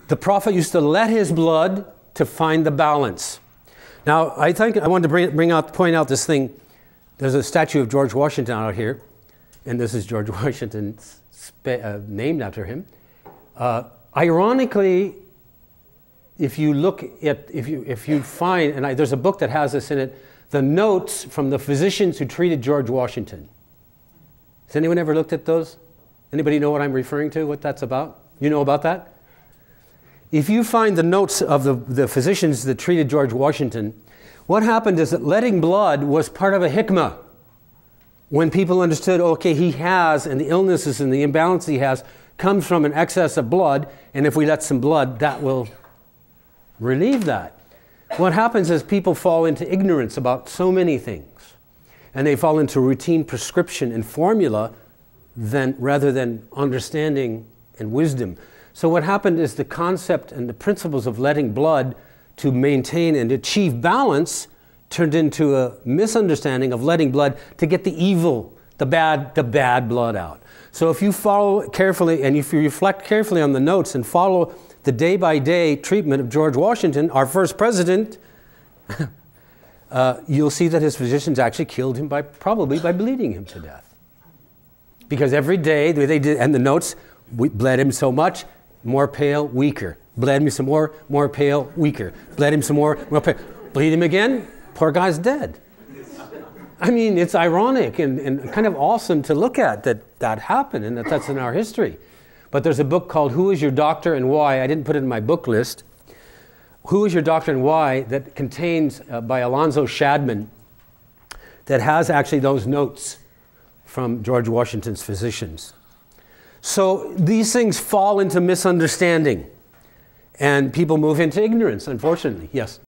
the prophet used to let his blood to find the balance. Now, I think I wanted to point out this thing. There's a statue of George Washington out here, and this is George Washington named after him. Ironically, if you look at, if you find, and there's a book that has this in it, the notes from the physicians who treated George Washington. Has anyone ever looked at those? Anybody know what I'm referring to, what that's about? You know about that? If you find the notes of the physicians that treated George Washington, what happened is that letting blood was part of a hikmah. When people understood, okay, he has, and the illnesses and the imbalance he has comes from an excess of blood, and if we let some blood, that will relieve that. What happens is people fall into ignorance about so many things, and they fall into routine prescription and formula rather than understanding and wisdom. So what happened is the concept and the principles of letting blood to maintain and achieve balance turned into a misunderstanding of letting blood to get the evil, the bad blood out. So if you follow carefully and if you reflect carefully on the notes and follow the day-by-day treatment of George Washington, our first president, you'll see that his physicians actually killed him probably by bleeding him to death. Because every day they did, and the notes, we bled him so much, more pale, weaker. Bled him some more pale, weaker. Bled him some more pale. Bleed him again, poor guy's dead. I mean, it's ironic and kind of awesome to look at that happened and that's in our history. But there's a book called Who is Your Doctor and Why? I didn't put it in my book list. Who is Your Doctor and Why? That contains, by Alonzo Shadman, that has actually those notes from George Washington's physicians. So these things fall into misunderstanding and people move into ignorance, unfortunately. Yes?